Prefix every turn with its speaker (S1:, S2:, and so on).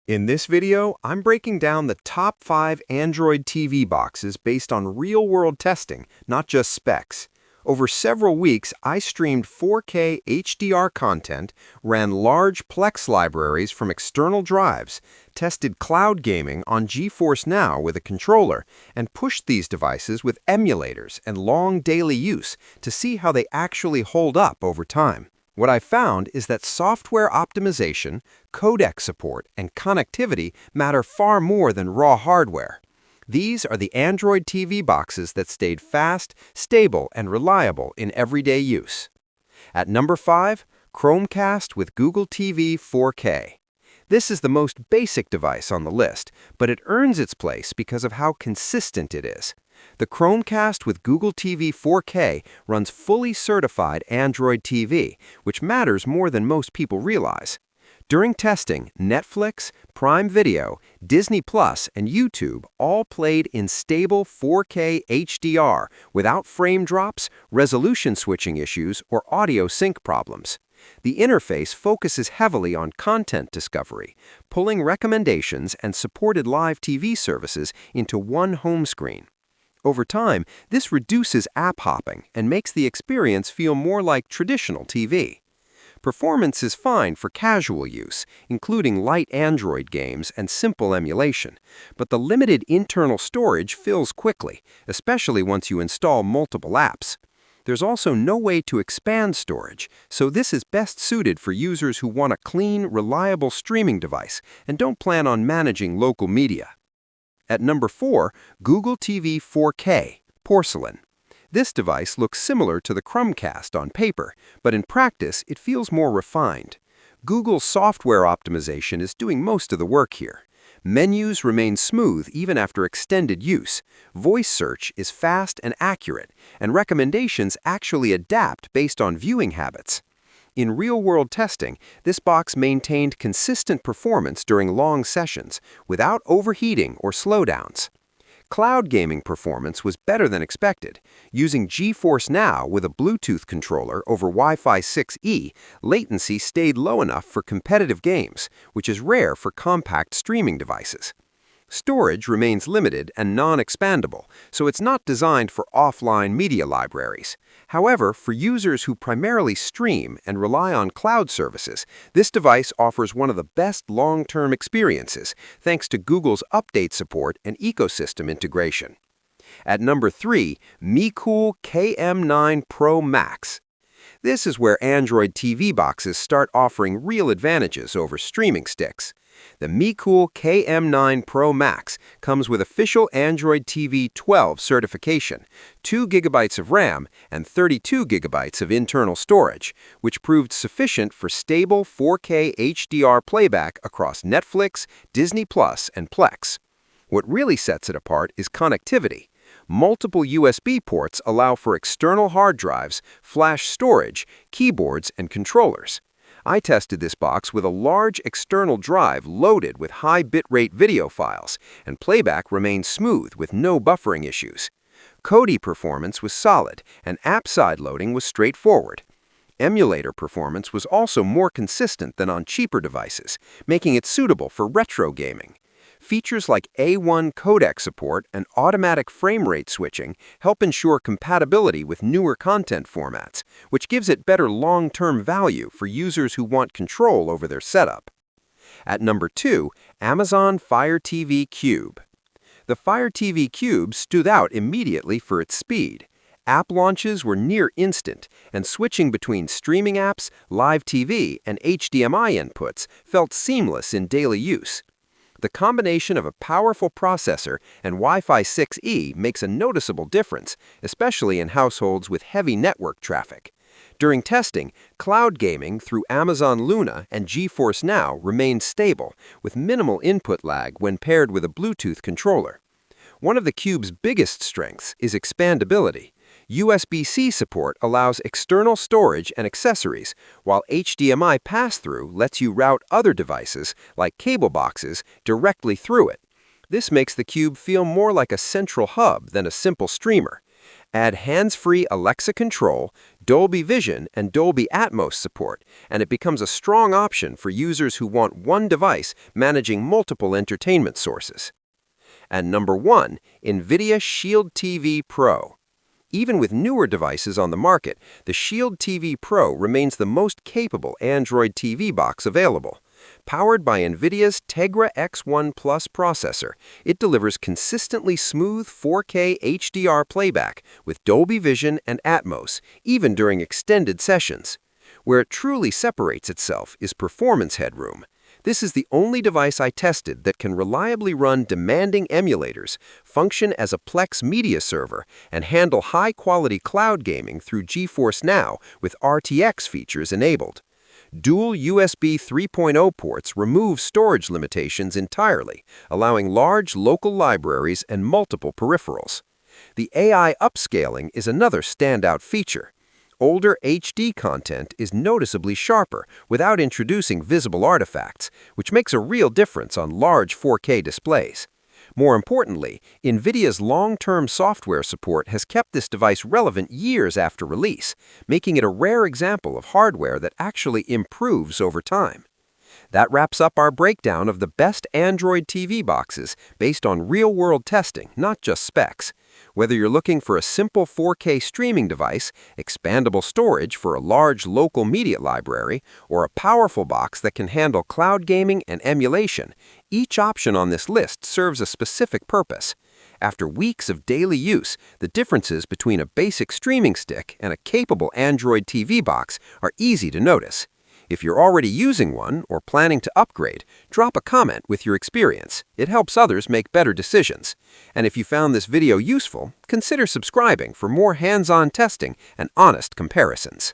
S1: In this video, I'm breaking down the top 5 Android TV boxes based on real-world testing, not just specs. Over several weeks, I streamed 4K HDR content, ran large Plex libraries from external drives, tested cloud gaming on GeForce Now with a controller, and pushed these devices with emulators and long daily use to see how they actually hold up over time. What I found is that software optimization, codec support, and connectivity matter far more than raw hardware. These are the Android TV boxes that stayed fast, stable, and reliable in everyday use. At number 5, Chromecast with Google TV 4K. This is the most basic device on the list, but it earns its place because of how consistent it is. The Chromecast with Google TV 4K runs fully certified Android TV, which matters more than most people realize. During testing, Netflix, Prime Video, Disney Plus, and YouTube all played in stable 4K HDR without frame drops, resolution switching issues, or audio sync problems. The interface focuses heavily on content discovery, pulling recommendations and supported live TV services into one home screen. Over time, this reduces app hopping and makes the experience feel more like traditional TV. Performance is fine for casual use, including light Android games and simple emulation, but the limited internal storage fills quickly, especially once you install multiple apps. There's also no way to expand storage, so this is best suited for users who want a clean, reliable streaming device and don't plan on managing local media. At number 4, Google TV 4K, Porcelain. This device looks similar to the Chromecast on paper, but in practice it feels more refined. Google's software optimization is doing most of the work here. Menus remain smooth even after extended use. Voice search is fast and accurate, and recommendations actually adapt based on viewing habits. In real-world testing, this box maintained consistent performance during long sessions, without overheating or slowdowns. Cloud gaming performance was better than expected. Using GeForce Now with a Bluetooth controller over Wi-Fi 6E, latency stayed low enough for competitive games, which is rare for compact streaming devices. Storage remains limited and non-expandable, so it's not designed for offline media libraries. However, for users who primarily stream and rely on cloud services, this device offers one of the best long-term experiences, thanks to Google's update support and ecosystem integration. At number 3, Mecool KM9 Pro Max. This is where Android TV boxes start offering real advantages over streaming sticks. The Mecool KM9 Pro Max comes with official Android TV 12 certification, 2 GB of RAM, and 32 GB of internal storage, which proved sufficient for stable 4K HDR playback across Netflix, Disney Plus, and Plex. What really sets it apart is connectivity. Multiple USB ports allow for external hard drives, flash storage, keyboards, and controllers. I tested this box with a large external drive loaded with high bitrate video files, and playback remained smooth with no buffering issues. Kodi performance was solid, and app side loading was straightforward. Emulator performance was also more consistent than on cheaper devices, making it suitable for retro gaming. Features like A1 codec support and automatic frame rate switching help ensure compatibility with newer content formats, which gives it better long-term value for users who want control over their setup. At number 2, Amazon Fire TV Cube. The Fire TV Cube stood out immediately for its speed. App launches were near instant, and switching between streaming apps, live TV, and HDMI inputs felt seamless in daily use. The combination of a powerful processor and Wi-Fi 6E makes a noticeable difference, especially in households with heavy network traffic. During testing, cloud gaming through Amazon Luna and GeForce Now remained stable, with minimal input lag when paired with a Bluetooth controller. One of the Cube's biggest strengths is expandability. USB-C support allows external storage and accessories, while HDMI passthrough lets you route other devices, like cable boxes, directly through it. This makes the Cube feel more like a central hub than a simple streamer. Add hands-free Alexa control, Dolby Vision and Dolby Atmos support, and it becomes a strong option for users who want one device managing multiple entertainment sources. And number 1, Nvidia Shield TV Pro. Even with newer devices on the market, the Shield TV Pro remains the most capable Android TV box available. Powered by Nvidia's Tegra X1 Plus processor, it delivers consistently smooth 4K HDR playback with Dolby Vision and Atmos, even during extended sessions. Where it truly separates itself is performance headroom. This is the only device I tested that can reliably run demanding emulators, function as a Plex media server, and handle high-quality cloud gaming through GeForce Now with RTX features enabled. Dual USB 3.0 ports remove storage limitations entirely, allowing large local libraries and multiple peripherals. The AI upscaling is another standout feature. Older HD content is noticeably sharper without introducing visible artifacts, which makes a real difference on large 4K displays. More importantly, Nvidia's long-term software support has kept this device relevant years after release, making it a rare example of hardware that actually improves over time. That wraps up our breakdown of the best Android TV boxes based on real-world testing, not just specs. Whether you're looking for a simple 4K streaming device, expandable storage for a large local media library, or a powerful box that can handle cloud gaming and emulation, each option on this list serves a specific purpose. After weeks of daily use, the differences between a basic streaming stick and a capable Android TV box are easy to notice. If you're already using one or planning to upgrade, drop a comment with your experience. It helps others make better decisions. And if you found this video useful, consider subscribing for more hands-on testing and honest comparisons.